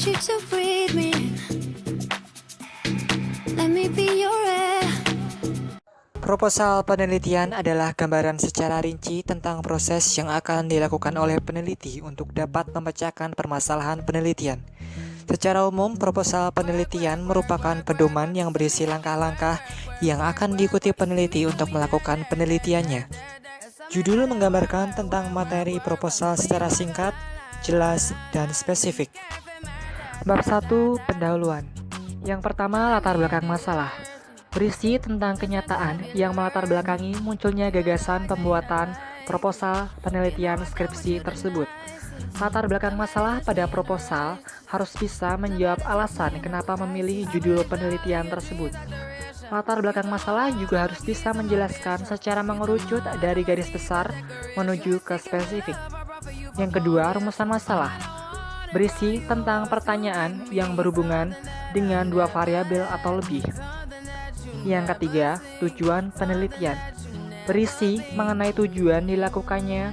want you to breathe me. Let me be your air. Proposal penelitian adalah gambaran secara rinci tentang proses yang akan dilakukan oleh peneliti untuk dapat memecahkan permasalahan penelitian. Secara umum, proposal penelitian merupakan pedoman yang berisi langkah-langkah yang akan diikuti peneliti untuk melakukan penelitiannya. Judul menggambarkan tentang materi proposal secara singkat, jelas, dan spesifik. Bab 1. Pendahuluan. Yang pertama, latar belakang masalah. Berisi tentang kenyataan yang melatar belakangi munculnya gagasan pembuatan proposal penelitian skripsi tersebut. Latar belakang masalah pada proposal harus bisa menjawab alasan kenapa memilih judul penelitian tersebut. Latar belakang masalah juga harus bisa menjelaskan secara mengerucut dari garis besar menuju ke spesifik. Yang kedua, rumusan masalah. Berisi tentang pertanyaan yang berhubungan dengan dua variabel atau lebih. Yang ketiga, tujuan penelitian. Berisi mengenai tujuan dilakukannya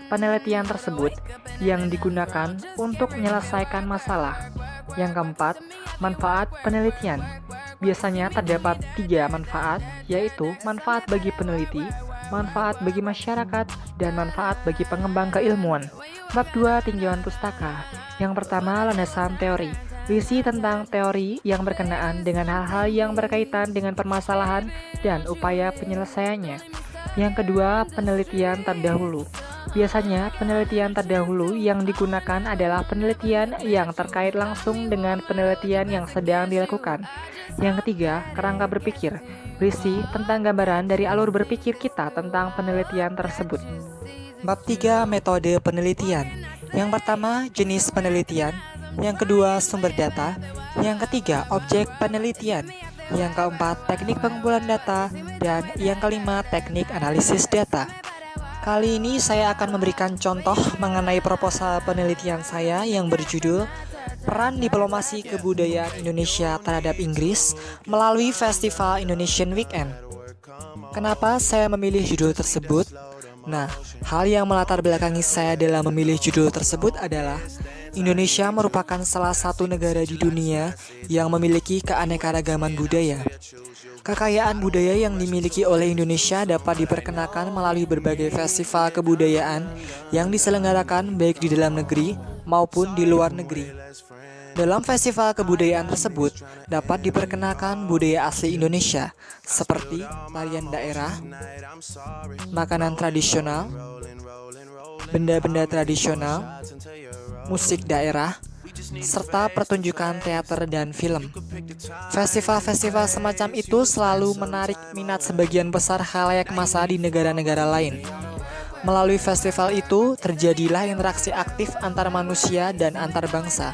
penelitian tersebut yang digunakan untuk menyelesaikan masalah. Yang keempat, manfaat penelitian. Biasanya terdapat 3 manfaat, yaitu manfaat bagi peneliti, manfaat bagi masyarakat, dan manfaat bagi pengembang keilmuan. Bab 2. Tinjauan pustaka. Yang pertama, landasan teori. Berisi tentang teori yang berkenaan dengan hal-hal yang berkaitan dengan permasalahan dan upaya penyelesaiannya. Yang kedua, penelitian terdahulu. Biasanya, penelitian terdahulu yang digunakan adalah penelitian yang terkait langsung dengan penelitian yang sedang dilakukan. Yang ketiga, kerangka berpikir. Berisi tentang gambaran dari alur berpikir kita tentang penelitian tersebut. Bab 3. Metode penelitian. Yang pertama, jenis penelitian. Yang kedua, sumber data. Yang ketiga, objek penelitian. Yang keempat, teknik pengumpulan data. Dan yang kelima, teknik analisis data. Kali ini saya akan memberikan contoh mengenai proposal penelitian saya yang berjudul Peran Diplomasi Kebudayaan Indonesia terhadap Inggris melalui Festival Indonesian Weekend. Kenapa saya memilih judul tersebut? Nah, hal yang melatar belakangi saya dalam memilih judul tersebut adalah Indonesia merupakan salah satu negara di dunia yang memiliki keanekaragaman budaya. Kekayaan budaya yang dimiliki oleh Indonesia dapat diperkenalkan melalui berbagai festival kebudayaan yang diselenggarakan baik di dalam negeri maupun di luar negeri. Dalam festival kebudayaan tersebut dapat diperkenalkan budaya asli Indonesia seperti tarian daerah, makanan tradisional, benda-benda tradisional, musik daerah, serta pertunjukan teater dan film. Festival-festival semacam itu selalu menarik minat sebagian besar khalayak massa di negara-negara lain. Melalui festival itu, terjadilah interaksi aktif antar manusia dan antar bangsa.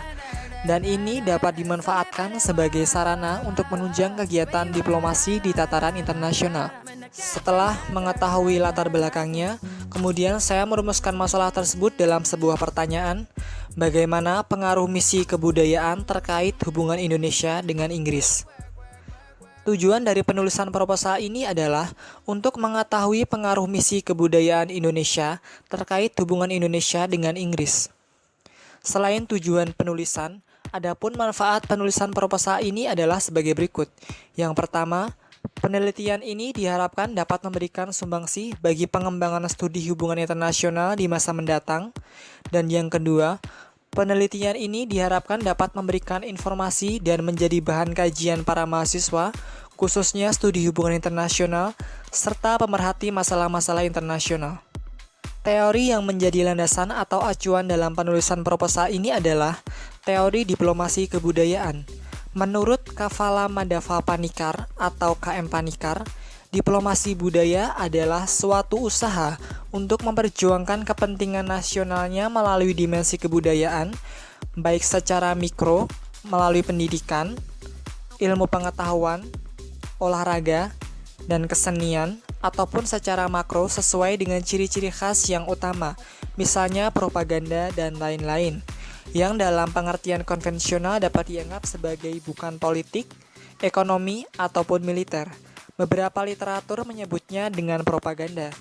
Dan ini dapat dimanfaatkan sebagai sarana untuk menunjang kegiatan diplomasi di tataran internasional. Setelah mengetahui latar belakangnya, kemudian saya merumuskan masalah tersebut dalam sebuah pertanyaan, bagaimana pengaruh misi kebudayaan terkait hubungan Indonesia dengan Inggris. Tujuan dari penulisan proposal ini adalah untuk mengetahui pengaruh misi kebudayaan Indonesia terkait hubungan Indonesia dengan Inggris. Selain tujuan penulisan, adapun manfaat penulisan proposal ini adalah sebagai berikut. Yang pertama, penelitian ini diharapkan dapat memberikan sumbangsi bagi pengembangan studi hubungan internasional di masa mendatang. Dan yang kedua, penelitian ini diharapkan dapat memberikan informasi dan menjadi bahan kajian para mahasiswa, khususnya studi hubungan internasional, serta pemerhati masalah-masalah internasional. Teori yang menjadi landasan atau acuan dalam penulisan proposal ini adalah teori diplomasi kebudayaan. Menurut Kafala Madava Panikar atau KM Panikar, diplomasi budaya adalah suatu usaha untuk memperjuangkan kepentingan nasionalnya melalui dimensi kebudayaan, baik secara mikro, melalui pendidikan, ilmu pengetahuan, olahraga, dan kesenian, ataupun secara makro sesuai dengan ciri-ciri khas yang utama, misalnya propaganda dan lain-lain, yang dalam pengertian konvensional dapat dianggap sebagai bukan politik, ekonomi, ataupun militer. Beberapa literatur menyebutnya dengan propaganda.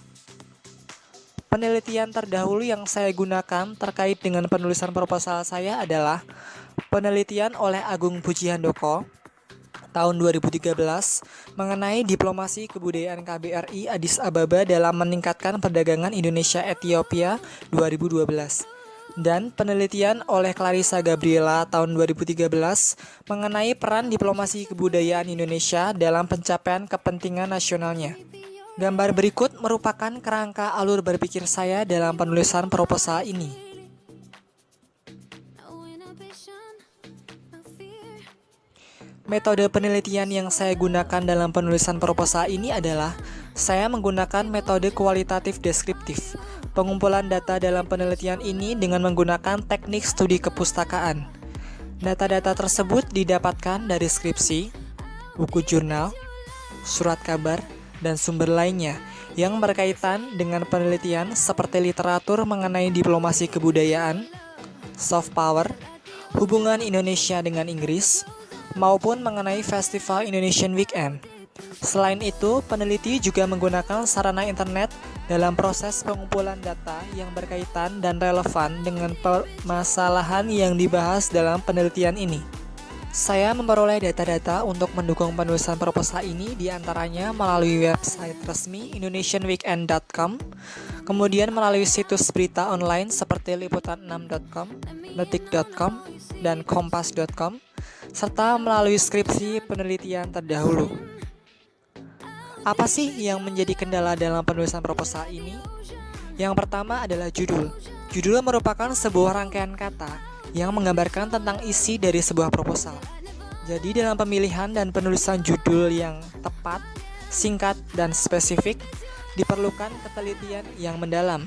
Penelitian terdahulu yang saya gunakan terkait dengan penulisan proposal saya adalah Penelitian oleh Agung Pujihandoko tahun 2013 mengenai diplomasi kebudayaan KBRI Addis Ababa dalam meningkatkan perdagangan Indonesia-Ethiopia 2012. Dan penelitian oleh Clarissa Gabriela tahun 2013 mengenai peran diplomasi kebudayaan Indonesia dalam pencapaian kepentingan nasionalnya. Gambar berikut merupakan kerangka alur berpikir saya dalam penulisan proposal ini. No inhibition, no fear. Metode penelitian yang saya gunakan dalam penulisan proposal ini adalah saya menggunakan metode kualitatif deskriptif. Pengumpulan data dalam penelitian ini dengan menggunakan teknik studi kepustakaan. Data-data tersebut didapatkan dari skripsi, buku jurnal, surat kabar, dan sumber lainnya yang berkaitan dengan penelitian seperti literatur mengenai diplomasi kebudayaan, soft power, hubungan Indonesia dengan Inggris, maupun mengenai Festival Indonesian Weekend. Selain itu, peneliti juga menggunakan sarana internet dalam proses pengumpulan data yang berkaitan dan relevan dengan permasalahan yang dibahas dalam penelitian ini. Saya memperoleh data-data untuk mendukung penulisan proposal ini diantaranya melalui website resmi indonesianweekend.com, kemudian melalui situs berita online seperti liputan6.com, detik.com, dan kompas.com, serta melalui skripsi penelitian terdahulu. Apa sih yang menjadi kendala dalam penulisan proposal ini? Yang pertama adalah judul. Judul merupakan sebuah rangkaian kata yang menggambarkan tentang isi dari sebuah proposal. Jadi dalam pemilihan dan penulisan judul yang tepat, singkat, dan spesifik, diperlukan ketelitian yang mendalam.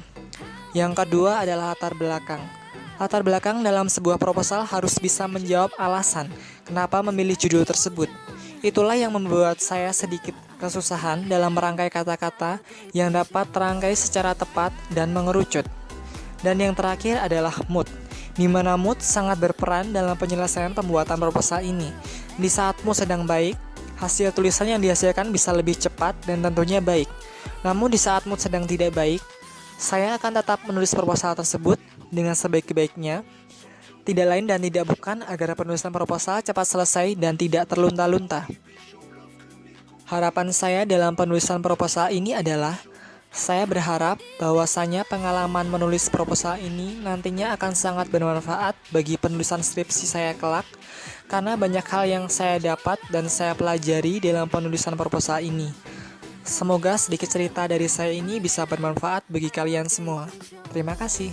Yang kedua adalah latar belakang. Latar belakang dalam sebuah proposal harus bisa menjawab alasan kenapa memilih judul tersebut. Itulah yang membuat saya sedikit kesusahan dalam merangkai kata-kata yang dapat terangkai secara tepat dan mengerucut. Dan yang terakhir adalah mood, di mana mood sangat berperan dalam penyelesaian pembuatan proposal ini. Di saat mood sedang baik, hasil tulisan yang dihasilkan bisa lebih cepat dan tentunya baik. Namun di saat mood sedang tidak baik, saya akan tetap menulis proposal tersebut dengan sebaik-baiknya, tidak lain dan tidak bukan agar penulisan proposal cepat selesai dan tidak terlunta-lunta. Harapan saya dalam penulisan proposal ini adalah saya berharap bahwasanya pengalaman menulis proposal ini nantinya akan sangat bermanfaat bagi penulisan skripsi saya kelak, karena banyak hal yang saya dapat dan saya pelajari dalam penulisan proposal ini. Semoga sedikit cerita dari saya ini bisa bermanfaat bagi kalian semua. Terima kasih.